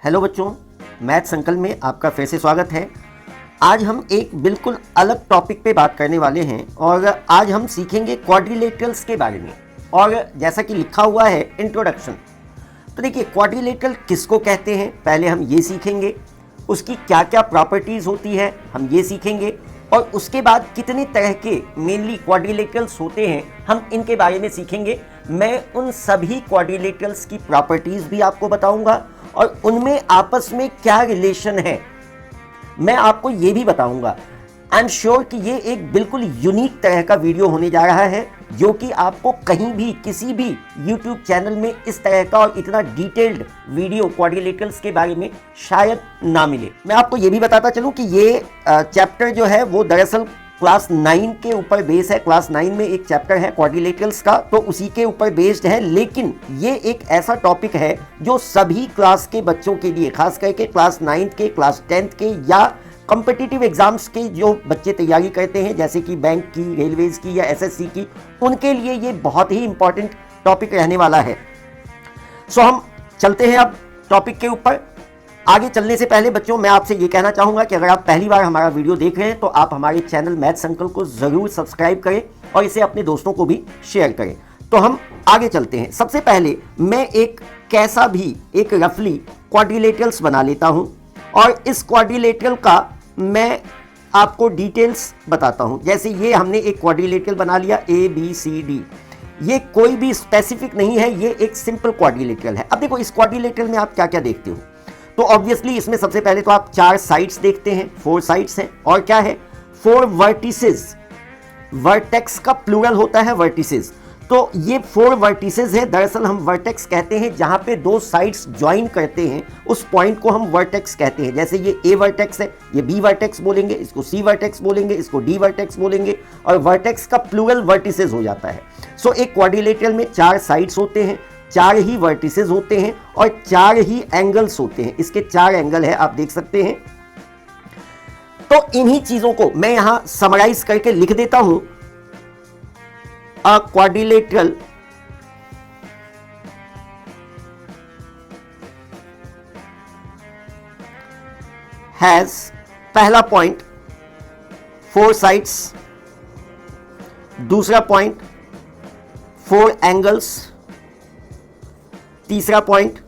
Hello बच्चों, maths uncle में आपका फिर से स्वागत है। आज हम एक बिल्कुल अलग टॉपिक पे बात करने वाले हैं और आज हम सीखेंगे क्वाड्रिलेटरल्स के बारे में। और जैसा कि लिखा हुआ है इंट्रोडक्शन, तो देखिए क्वाड्रिलेटरल किसको कहते हैं पहले हम ये सीखेंगे, उसकी क्या क्या प्रॉपर्टीज़ होती है हम ये सीखेंगे, और उसके बाद कितने तरह के मेनली क्वाड्रिलेटरल्स होते हैं हम इनके बारे में सीखेंगे। मैं उन सभी क्वाड्रिलेटरल्स की प्रॉपर्टीज़ भी आपको बताऊंगा और उनमें आपस में क्या रिलेशन है मैं आपको ये भी बताऊंगा। आई एम श्योर कि ये एक बिल्कुल यूनिक तरह का वीडियो होने जा रहा है जो कि आपको कहीं भी किसी भी YouTube चैनल में इस तरह का और इतना डिटेल्ड वीडियो क्वाड्रिलेटरल्स के बारे में शायद ना मिले। मैं आपको ये भी बताता चलूं कि ये चैप्टर जो है वो दरअसल क्लास 9 के ऊपर बेस है। क्लास 9 में एक चैप्टर है क्वाड्रिलेटरल्स का, तो उसी के ऊपर बेस्ड है। लेकिन ये एक ऐसा टॉपिक है जो सभी क्लास के बच्चों के लिए, खास करके क्लास 9 के, क्लास 10 के या कॉम्पिटिटिव एग्जाम्स के जो बच्चे तैयारी करते हैं जैसे कि बैंक की, रेलवेज की या एसएससी की, उनके लिए ये बहुत ही इंपॉर्टेंट टॉपिक रहने वाला है। सो हम चलते हैं अब टॉपिक के ऊपर। आगे चलने से पहले बच्चों मैं आपसे ये कहना चाहूँगा कि अगर आप पहली बार हमारा वीडियो देख रहे हैं तो आप हमारे चैनल मैथ्स अंकल को ज़रूर सब्सक्राइब करें और इसे अपने दोस्तों को भी शेयर करें। तो हम आगे चलते हैं। सबसे पहले मैं एक कैसा भी एक रफली क्वाड्रिलेटरल्स बना लेता हूँ और इस क्वाड्रिलेटरल का मैं आपको डिटेल्स बताता हूँ। जैसे ये हमने एक क्वाड्रिलेटरल बना लिया ABCD, ये कोई भी स्पेसिफिक नहीं है, ये एक सिंपल क्वाड्रिलेटरल है। अब देखो इस क्वाड्रिलेटरल में आप क्या क्या देखते हो, तो ऑब्वियसली इसमें सबसे पहले तो आप 4 साइड्स देखते हैं, 4 साइड्स हैं, और क्या है 4 वर्टिसेस। वर्टेक्स का प्लूरल होता है वर्टिसेस, तो ये 4 वर्टिसेस है। दरअसल हम वर्टेक्स कहते हैं जहां पे 2 साइड्स ज्वाइन करते हैं, उस पॉइंट को हम वर्टेक्स कहते हैं। जैसे ये A वर्टेक्स है, ये B वर्टेक्स बोलेंगे, इसको C वर्टेक्स बोलेंगे, इसको D वर्टेक्स बोलेंगे, और वर्टेक्स का प्लूरल वर्टिसेस हो जाता है। सो एक क्वाड्रिलेटरल में 4 साइड्स होते हैं, 4 ही वर्टिसेस होते हैं और 4 ही एंगल्स होते हैं। इसके 4 एंगल है, आप देख सकते हैं। तो इन्हीं चीजों को मैं यहां समराइज करके लिख देता हूं। अ क्वाड्रिलेटरल हैज, पहला पॉइंट 4 साइड्स, दूसरा पॉइंट 4 एंगल्स, तीसरा पॉइंट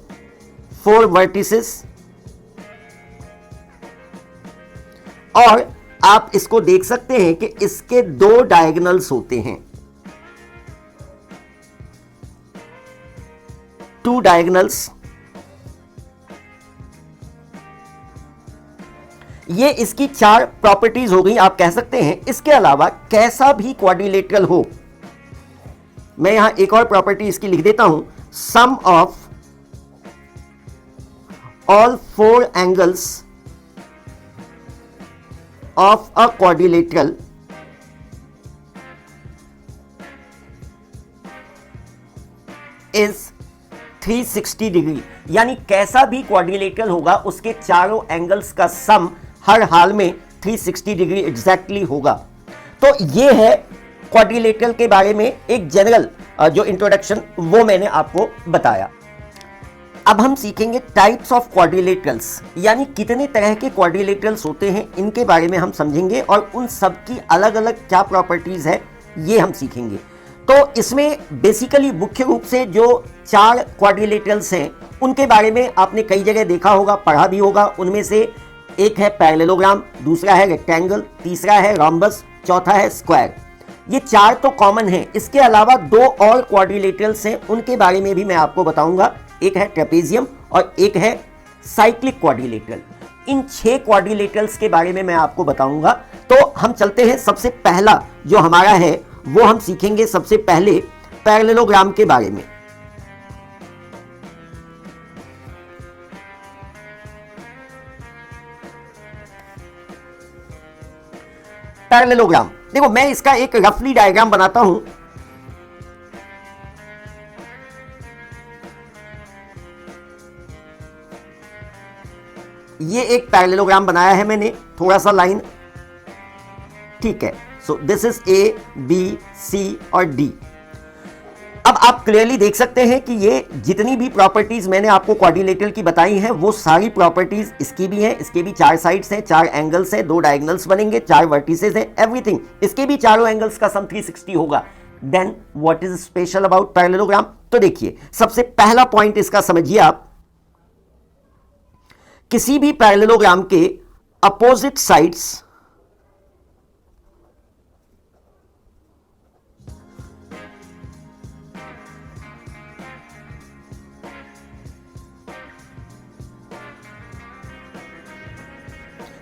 4 वर्टिसेस, और आप इसको देख सकते हैं कि इसके 2 डायगोनल्स होते हैं, 2 डायगोनल्स। ये इसकी 4 प्रॉपर्टीज हो गई, आप कह सकते हैं। इसके अलावा कैसा भी क्वाड्रिलेटरल हो, मैं यहां एक और प्रॉपर्टी इसकी लिख देता हूं, sum of all 4 angles of a quadrilateral is 360 degree. यानी कैसा भी क्वाड्रिलेटरल होगा उसके चारों एंगल्स का सम हर हाल में 360 डिग्री एग्जैक्टली होगा। तो ये है क्वाड्रिलेटरल के बारे में एक जनरल जो इंट्रोडक्शन वो मैंने आपको बताया। अब हम सीखेंगे टाइप्स ऑफ क्वाड्रिलेटरल्स, यानी कितने तरह के क्वाड्रिलेटरल्स होते हैं, इनके बारे में हम समझेंगे और उन सब की अलग अलग क्या प्रॉपर्टीज है ये हम सीखेंगे। तो इसमें बेसिकली मुख्य रूप से जो 4 क्वाड्रिलेटरल्स हैं उनके बारे में आपने कई जगह देखा होगा, पढ़ा भी होगा। उनमें से एक है पैरेललोग्राम, दूसरा है रेक्टेंगल, तीसरा है रोम्बस, चौथा है स्क्वायर। ये 4 तो कॉमन है। इसके अलावा 2 और क्वाड्रिलेटरल्स हैं, उनके बारे में भी मैं आपको बताऊंगा। एक है ट्रेपेजियम और एक है साइक्लिक क्वाड्रिलेटरल। इन 6 क्वाड्रिलेटरल्स के बारे में मैं आपको बताऊंगा। तो हम चलते हैं, सबसे पहला जो हमारा है वो हम सीखेंगे सबसे पहले पैरेललोग्राम के बारे में। पैरेललोग्राम देखो, मैं इसका एक रफली डायग्राम बनाता हूं। ये एक पैरेललोग्राम बनाया है मैंने, थोड़ा सा लाइन, ठीक है। So this is A, B, C और D। अब आप क्लियरली देख सकते हैं कि ये जितनी भी प्रॉपर्टीज मैंने आपको क्वाड्रिलेटरल की बताई हैं वो सारी प्रॉपर्टीज इसकी भी हैं। इसके भी 4 साइड्स हैं, 4 एंगल्स हैं, 2 डायगोनल्स बनेंगे, 4 वर्टिसेस हैं, एवरीथिंग। इसके भी चारों एंगल्स का सम 360 होगा। Then what is special about parallelogram? तो देखिए, सबसे पहला पॉइंट इसका समझिए आप, किसी भी पैरेललोग्राम के अपोजिट साइड्स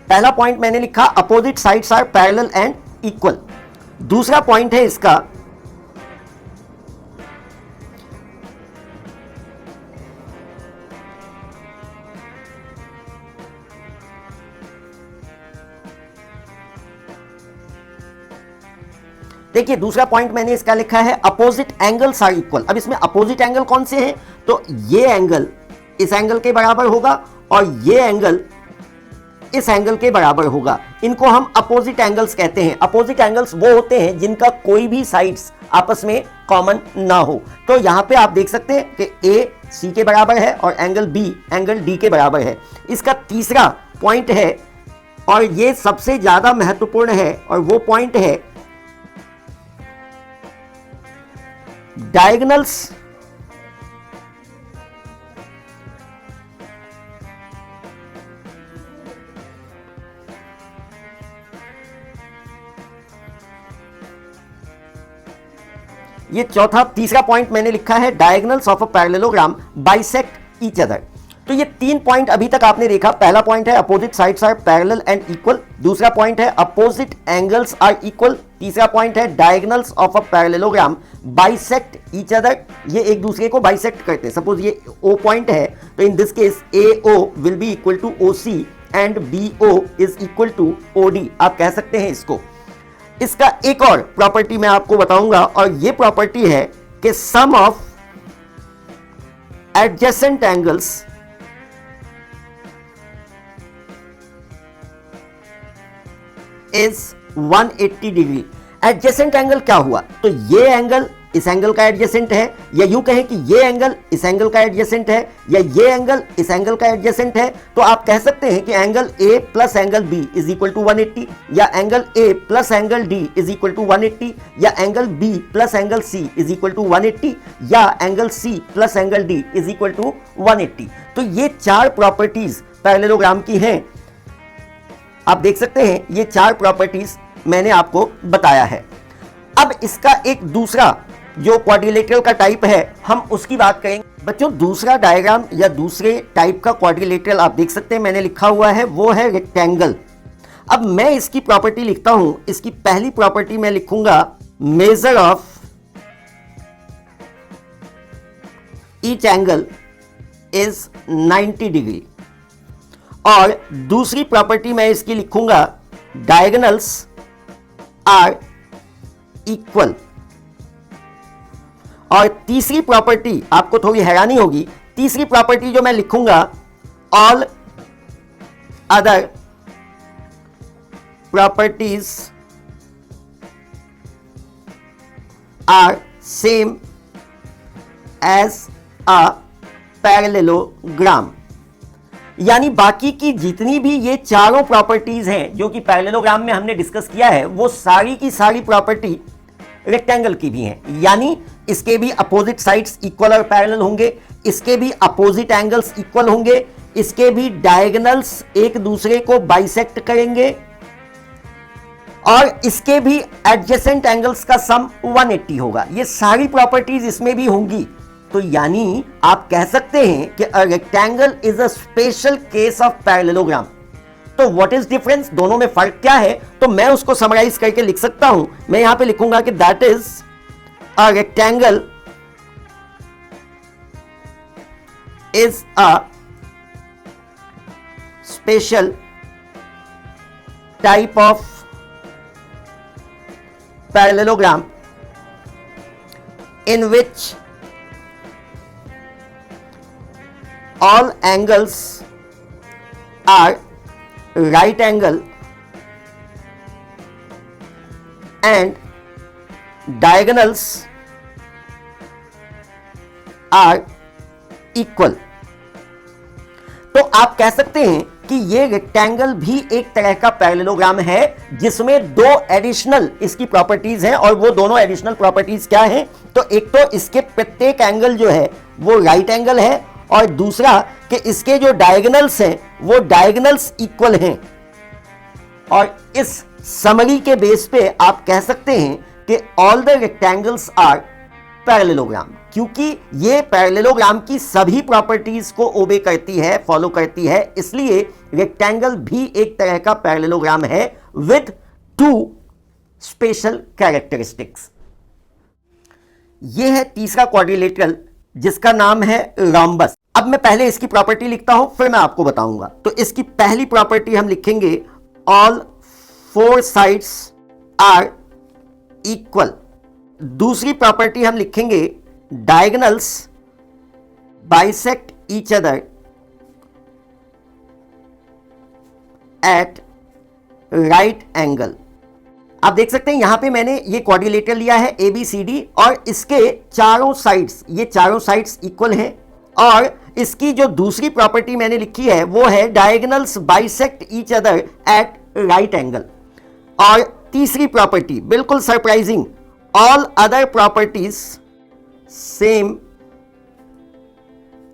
पहला पॉइंट मैंने लिखा opposite sides are parallel and equal. दूसरा पॉइंट है इसका देखिए, दूसरा पॉइंट मैंने इसका लिखा है अपोजिट एंगल्स आर इक्वल। अब इसमें अपोजिट एंगल कौन से हैं? तो ये एंगल इस एंगल के बराबर होगा और ये एंगल इस एंगल के बराबर होगा। इनको हम अपोजिट एंगल्स कहते हैं। अपोजिट एंगल्स वो होते हैं जिनका कोई भी साइड्स आपस में कॉमन ना हो। तो यहां पे आप देख सकते हैं कि ए सी के बराबर है और एंगल बी एंगल डी के बराबर है। इसका तीसरा पॉइंट है और ये सबसे ज्यादा महत्वपूर्ण है और वो पॉइंट है डायगोनल्स ये तीसरा पॉइंट मैंने लिखा है diagonals of a parallelogram bisect each other. तो ये 3 पॉइंट अभी तक आपने देखा। पहला पॉइंट है opposite sides are parallel and equal, दूसरा पॉइंट है अपोजिट एंगल्स आर इक्वल, तीसरा पॉइंट है diagonals of a parallelogram bisect each other. ये एक दूसरे को बाइसेक्ट करते हैं। सपोज ये O पॉइंट है तो in this case AO will be equal to OC and BO is equal to OD। आप कह सकते हैं इसको। इसका एक और प्रॉपर्टी मैं आपको बताऊंगा और ये प्रॉपर्टी है कि sum of adjacent angles is 180 डिग्री। एडजेसेंट एंगल क्या हुआ? तो ये एंगल इस एंगल का एडजेसेंट है, या यूं कहें कि ये एंगल इस एंगल का एडजेसेंट है, या ये एंगल इस एंगल का एडजेसेंट है। तो आप कह सकते हैं कि angle A plus angle B is equal to 180, या angle A plus angle D is equal to 180, या angle B plus angle C is equal to 180, या angle C plus angle D is equal to 180। तो ये 4 properties parallelogram की हैं। आप देख सकते हैं ये 4 प्रॉपर्टीज मैंने आपको बताया है। अब इसका एक दूसरा जो क्वाड्रिलेटरल का टाइप है हम उसकी बात करेंगे। बच्चों, दूसरा डायग्राम या दूसरे टाइप का क्वाड्रिलेटरल आप देख सकते हैं मैंने लिखा हुआ है वो है रेक्टेंगल। अब मैं इसकी प्रॉपर्टी लिखता हूं। इसकी पहली प्रॉपर्टी मैं लिखूंगा measure of each angle is 90 degree, और दूसरी प्रॉपर्टी मैं इसकी लिखूंगा डायगोनल्स आर इक्वल, और तीसरी प्रॉपर्टी आपको थोड़ी हैरानी होगी, तीसरी प्रॉपर्टी जो मैं लिखूंगा all other properties are same as a parallelogram. यानी बाकी की जितनी भी ये चारों प्रॉपर्टीज हैं जो कि पैरेललोग्राम में हमने डिस्कस किया है वो सारी की सारी प्रॉपर्टी रेक्टेंगल की भी हैं। यानी इसके भी अपोजिट साइड्स इक्वल और पैरेलल होंगे, इसके भी अपोजिट एंगल्स इक्वल होंगे, इसके भी डायगोनल्स एक दूसरे को बाइसेक्ट करेंगे, और इसके भी एडजेसेंट एंगल्स का सम 180 होगा। ये सारी प्रॉपर्टीज इसमें भी होंगी। तो यानी आप कह सकते हैं कि अ rectangle is a special case of parallelogram. तो व्हाट इज डिफरेंस, दोनों में फर्क क्या है? तो मैं उसको समराइज करके लिख सकता हूं। मैं यहां पे लिखूंगा कि that is a rectangle is a special type of parallelogram in which all angles are right angle and diagonals are equal. तो आप कह सकते हैं कि ये रेक्टेंगल भी एक तरह का पैरेललोग्राम है जिसमें दो एडिशनल इसकी प्रॉपर्टीज हैं, और वो दोनों एडिशनल प्रॉपर्टीज क्या हैं? तो एक तो इसके प्रत्येक एंगल जो है वो राइट एंगल है, और दूसरा कि इसके जो डायगोनल्स हैं वो डायगोनल्स इक्वल हैं। और इस समरी के बेस पे आप कह सकते हैं कि all the rectangles are parallelogram, क्योंकि ये पैरेललोग्राम की सभी प्रॉपर्टीज को ओबे करती है, फॉलो करती है, इसलिए रेक्टेंगल भी एक तरह का पैरेललोग्राम है विद टू स्पेशल कैरेक्टरिस्टिक्स। ये है तीसरा क्वाड्रिलेटरल जिसका नाम है रोम्बस। अब मैं पहले इसकी प्रॉपर्टी लिखता हूं, फिर मैं आपको बताऊंगा। तो इसकी पहली प्रॉपर्टी हम लिखेंगे all four sides are equal. दूसरी प्रॉपर्टी हम लिखेंगे diagonals bisect each other at right angle. आप देख सकते हैं यहां पे मैंने ये क्वाड्रिलेटरल लिया है ABCD, और इसके चारों साइड्स, ये चारों साइड्स इक्वल हैं। और इसकी जो दूसरी प्रॉपर्टी मैंने लिखी है वो है diagonals bisect each other at right angle. और तीसरी प्रॉपर्टी बिल्कुल surprising, all other properties same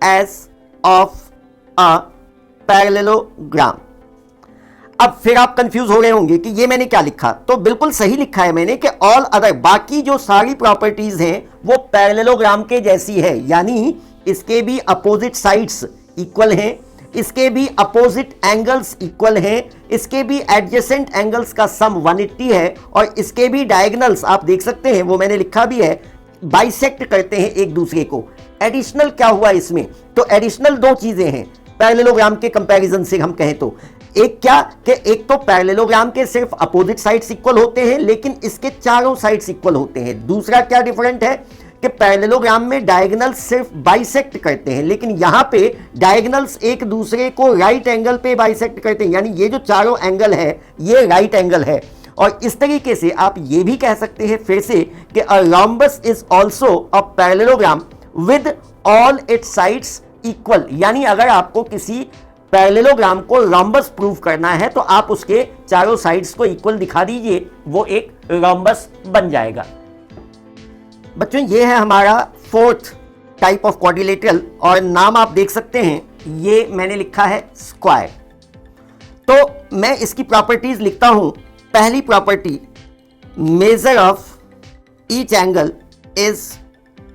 as of a parallelogram. अब फिर आप कंफ्यूज हो रहे होंगे कि ये मैंने क्या लिखा, तो बिल्कुल सही लिखा है मैंने कि ऑल अदर, बाकी जो सारी प्रॉपर्टीज हैं वो पैरेललोग्राम के जैसी है, यानी इसके भी अपोजिट साइड्स इक्वल हैं, इसके भी अपोजिट एंगल्स इक्वल हैं, इसके भी एडजेसेंट एंगल्स का सम 180 है, और इसके भी डायगोनल्स आप देख सकते हैं, वो मैंने लिखा भी है, बाइसेक्ट करते हैं एक दूसरे को। एडिशनल क्या हुआ इसमें? तो एडिशनल दो चीजें हैं पैरेललोग्राम के कंपैरिजन से हम कहें तो। एक क्या कि एक तो पैरेललोग्राम के सिर्फ अपोजिट साइड्स इक्वल होते हैं लेकिन इसके चारों साइड्स इक्वल होते हैं। दूसरा क्या डिफरेंट है कि पैरेललोग्राम में डायगोनल्स सिर्फ बाइसेक्ट करते हैं, लेकिन यहां पे डायगोनल्स एक दूसरे को राइट एंगल पे बाइसेक्ट करते हैं, यानी ये जो चारों एंगल है ये राइट एंगल है। और इस तरीके से आप ये भी कह सकते हैं फिर से कि a rhombus is also a parallelogram with all it's sides equal. यानी अगर आपको किसी पैरेललोग्राम को रोम्बस प्रूव करना है तो आप उसके चारों साइड्स को इक्वल दिखा दीजिए, वो एक रोम्बस बन जाएगा। बच्चों ये है हमारा फोर्थ टाइप ऑफ क्वाड्रिलेटरल, और नाम आप देख सकते हैं, ये मैंने लिखा है स्क्वायर। तो मैं इसकी प्रॉपर्टीज लिखता हूं। पहली property, measure of each angle is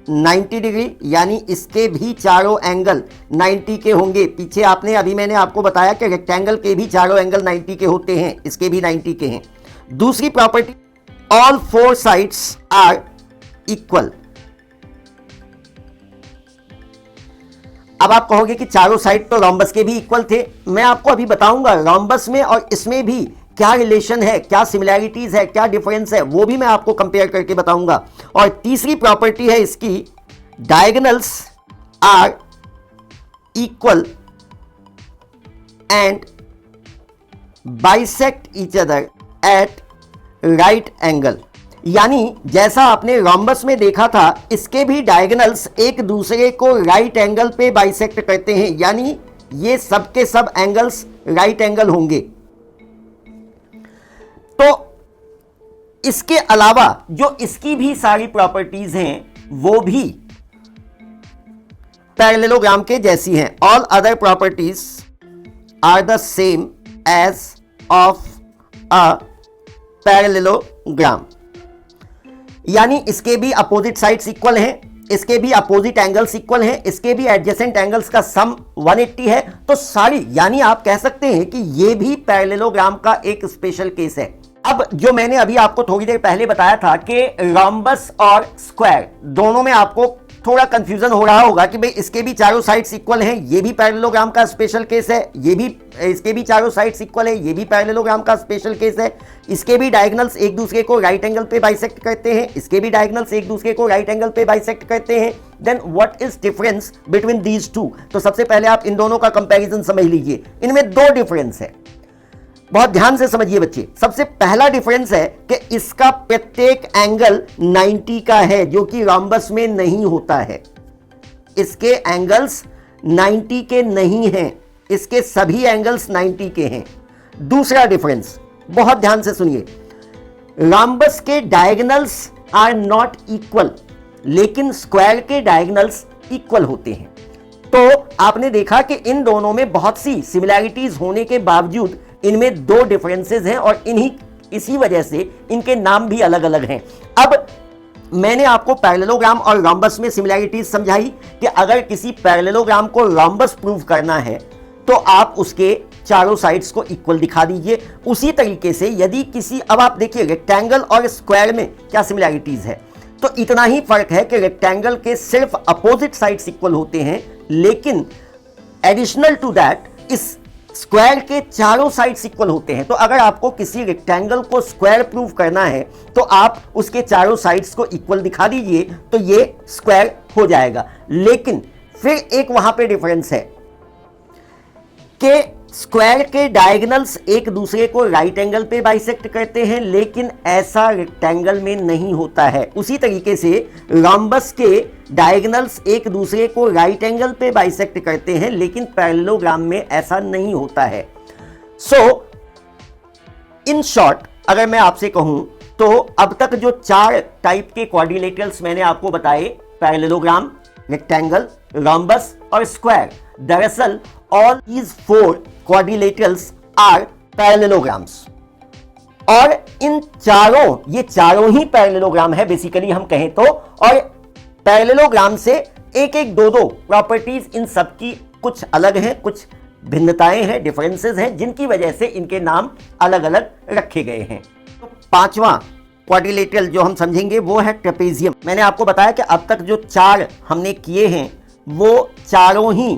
90 degree, यानी इसके भी चारों एंगल 90 के होंगे। पीछे आपने अभी मैंने आपको बताया कि रेक्टेंगल के भी चारों एंगल 90 के होते हैं, इसके भी 90 के हैं। दूसरी property, all four sides are equal. अब आप कहोगे कि चारों साइड तो रोम्बस के भी इक्वल थे। मैं आपको अभी बताऊंगा रोम्बस में और इसमें भी क्या रिलेशन है, क्या सिमिलैरिटीज है, क्या डिफरेंस है, वो भी मैं आपको कंपेयर करके बताऊंगा। और तीसरी प्रॉपर्टी है इसकी, diagonals are equal and bisect each other at right angle. यानी जैसा आपने रोम्बस में देखा था, इसके भी डायगोनल्स एक दूसरे को राइट एंगल पे बाइसेक्ट करते हैं, यानी ये सब के सब एंगल्स राइट एंगल होंगे। तो इसके अलावा जो इसकी भी सारी प्रॉपर्टीज हैं वो भी पैरेललोग्राम के जैसी हैं। All other properties are the same as of a parallelogram, यानी इसके भी अपोजिट साइड्स इक्वल हैं, इसके भी अपोजिट एंगल्स इक्वल हैं, इसके भी एडजेसेंट एंगल्स का सम 180 है। तो सारी, यानी आप कह सकते हैं कि ये भी पैरेललोग्राम का एक स्पेशल केस है। अब जो मैंने अभी आपको थोड़ी देर पहले बताया था कि रोम्बस और स्क्वायर दोनों में आपको थोड़ा कंफ्यूजन हो रहा होगा कि भाई इसके भी चारों साइड्स इक्वल हैं, ये भी पैरेललोग्राम का स्पेशल केस है, ये भी इसके भी चारों साइड्स इक्वल है, ये भी पैरेललोग्राम का स्पेशल केस है, इसके भी डायगोनल्स एक दूसरे को राइट एंगल पे बाइसेक्ट करते हैं, इसके भी डायगोनल्स एक दूसरे को राइट एंगल पे बाइसेक्ट करते हैं। Then what is difference between these two? तो सबसे पहले आप इन दोनों का कंपैरिजन समझ लीजिए। इनमें दो डिफरेंस है, बहुत ध्यान से समझिए बच्चे। सबसे पहला डिफरेंस है कि इसका प्रत्येक एंगल 90 का है, जो कि रोम्बस में नहीं होता है। इसके एंगल्स 90 के नहीं हैं, इसके सभी एंगल्स 90 के हैं। दूसरा डिफरेंस बहुत ध्यान से सुनिए, रॉम्बस के डायगोनल्स आर नॉट इक्वल, लेकिन स्क्वायर के डायगोनल्स इक्वल होते हैं। तो आपने देखा कि इन दोनों में बहुत सी सिमिलैरिटीज होने के बावजूद इनमें दो डिफरेंसेस हैं और इसी वजह से इनके नाम भी अलग अलग हैं। अब मैंने आपको पैरेललोग्राम और रोम्बस में सिमिलैरिटीज समझाई कि अगर किसी पैरेललोग्राम को रोम्बस प्रूव करना है तो आप उसके चारों साइड्स को इक्वल दिखा दीजिए। उसी तरीके से यदि किसी, अब आप देखिए रेक्टेंगल और स्क्वायर में क्या सिमिलैरिटीज है, तो इतना ही फर्क है कि रेक्टेंगल के सिर्फ अपोजिट साइड्स इक्वल होते हैं, लेकिन एडिशनल टू दैट इस स्क्वायर के चारों साइड्स इक्वल होते हैं। तो अगर आपको किसी रेक्टेंगल को स्क्वायर प्रूव करना है तो आप उसके चारों साइड्स को इक्वल दिखा दीजिए, तो ये स्क्वायर हो जाएगा। लेकिन फिर एक वहां पे डिफरेंस है कि स्क्वायर के डायगोनल्स एक दूसरे को राइट एंगल पे बाइसेक्ट करते हैं, लेकिन ऐसा रेक्टेंगल में नहीं होता है। उसी तरीके से रोम्बस के डायगोनल्स एक दूसरे को राइट एंगल पे बाइसेक्ट करते हैं, लेकिन पैरेललोग्राम में ऐसा नहीं होता है। सो इन शॉर्ट अगर मैं आपसे कहूं तो अब तक जो 4 टाइप के क्वाड्रिलेटरल्स मैंने आपको बताए, पैरेललोग्राम, रेक्टेंगल, रोम्बस और स्क्वायर, दरअसल all these 4 quadrilaterals are parallelograms। और इन चारों, ये चारों ही पैरेललोग्राम है बेसिकली हम कहें तो। और पैरेललोग्राम से एक एक दो दो प्रॉपर्टीज इन सब की कुछ अलग हैं, कुछ भिन्नताएं हैं, डिफरेंसेस हैं, जिनकी वजह से इनके नाम अलग अलग रखे गए हैं। तो 5वां क्वाड्रिलेटरल जो हम समझेंगे वो है ट्रेपेजियम। मैंने आपको बताया कि अब तक जो 4 हमने किए हैं वो चारों ही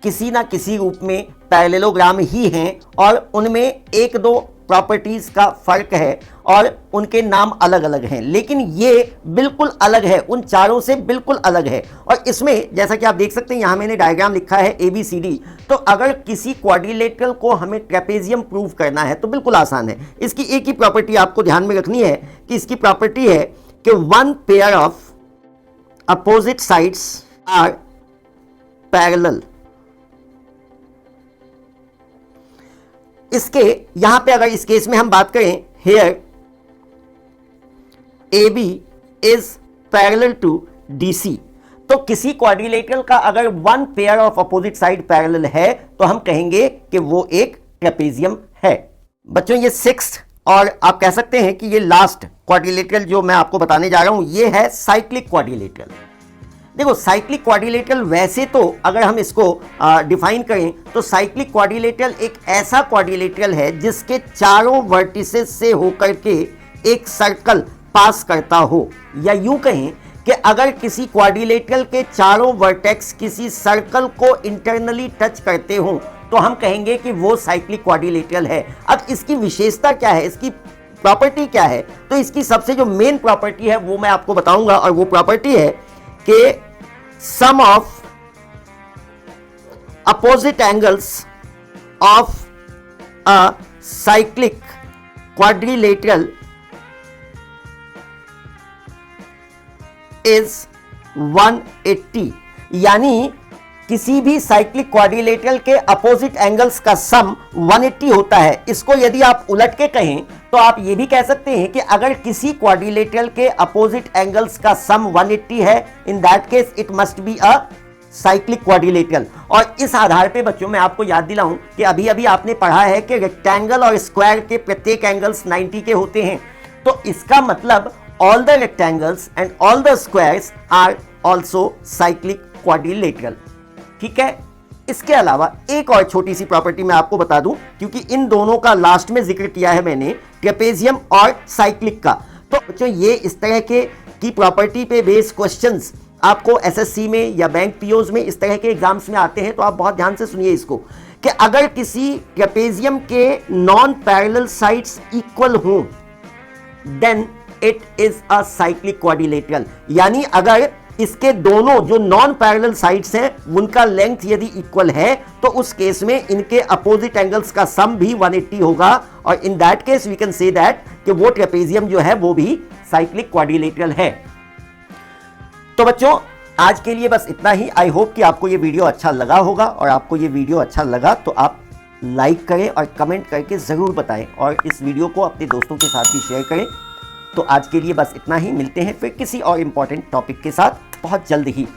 किसी ना किसी रूप में पैरेललोग्राम ही हैं और उनमें एक दो प्रॉपर्टीज का फर्क है और उनके नाम अलग अलग हैं, लेकिन ये बिल्कुल अलग है, उन चारों से बिल्कुल अलग है। और इसमें जैसा कि आप देख सकते हैं, यहां मैंने डायग्राम लिखा है ABCD। तो अगर किसी क्वाड्रिलेटरल को हमें ट्रेपेजियम प्रूव करना है तो बिल्कुल आसान है। इसकी एक ही प्रॉपर्टी आपको ध्यान में रखनी है कि इसकी प्रॉपर्टी है कि 1 pair of opposite sides are parallel. इसके यहां पे अगर इस केस में हम बात करें, here AB is parallel to DC, तो किसी क्वाड्रिलेटरल का अगर 1 pair of opposite side parallel है तो हम कहेंगे कि वो एक ट्रेपेजियम है। बच्चों ये 6th और आप कह सकते हैं कि ये लास्ट क्वाड्रिलेटरल जो मैं आपको बताने जा रहा हूं ये है साइक्लिक क्वाड्रिलेटरल। देखो साइक्लिक क्वाड्रिलेटरल वैसे तो अगर हम इसको डिफाइन करें तो साइक्लिक क्वाड्रिलेटरल एक ऐसा क्वाड्रिलेटरल है जिसके चारों वर्टिसेस से होकर के एक सर्कल पास करता हो, या यूं कहें कि अगर किसी क्वाड्रिलेटरल के चारों वर्टेक्स किसी सर्कल को इंटरनली टच करते हो तो हम कहेंगे कि वो साइक्लिक क्वाड्रिलेटरल है। अब इसकी विशेषता क्या है, इसकी प्रॉपर्टी क्या है, तो इसकी सबसे जो मेन प्रॉपर्टी है वो मैं आपको बताऊंगा, और वो प्रॉपर्टी है कि sum of opposite angles of a cyclic quadrilateral is 180। यानी किसी भी साइक्लिक क्वाड्रिलेटरल के अपोजिट एंगल्स का सम 180 होता है। इसको यदि आप उलट के कहें तो आप ये भी कह सकते हैं कि अगर किसी क्वाड्रिलेटरल के अपोजिट एंगल्स का सम 180 है, इन that case it must be a cyclic quadrilateral. और इस आधार पे बच्चों मैं आपको याद दिलाऊं कि अभी अभी आपने पढ़ा है कि रेक्टेंगल और स्क्वायर के प्रत्येक एंगल्स 90 के होते हैं, तो इसका मतलब all the rectangles and all the squares are also cyclic quadrilateral. ठीक है, इसके अलावा एक और छोटी सी प्रॉपर्टी मैं आपको बता दूं, क्योंकि इन दोनों का लास्ट में जिक्र किया है मैंने, ट्रेपेजियम और साइक्लिक का। तो बच्चों ये इस तरह के की प्रॉपर्टी पे बेस्ड क्वेश्चंस आपको एसएससी में या बैंक पीओज में इस तरह के एग्जाम्स में आते हैं, तो आप बहुत ध्यान से सुनिए इसको कि अगर किसी ट्रेपेजियम के नॉन पैरेलल साइड्स इक्वल हों then it is a cyclic quadrilateral. यानी अगर इसके दोनों जो नॉन पैरेलल साइड्स हैं उनका लेंथ यदि इक्वल है तो उस केस में इनके अपोजिट एंगल्स का सम भी 180 होगा, और in that case we can say that कि वो ट्रेपेजियम जो है वो भी साइक्लिक क्वाड्रिलेटरल है। तो बच्चों आज के लिए बस इतना ही। आई होप कि आपको ये वीडियो अच्छा लगा होगा, और आपको ये वीडियो अच्छा लगा तो आप लाइक करें और कमेंट करके ज़रूर बताएं, और इस वीडियो को अपने दोस्तों के साथ भी शेयर करें। तो आज के लिए बस इतना ही, मिलते हैं फिर किसी और इम्पोर्टेंट टॉपिक के साथ बहुत जल्द ही।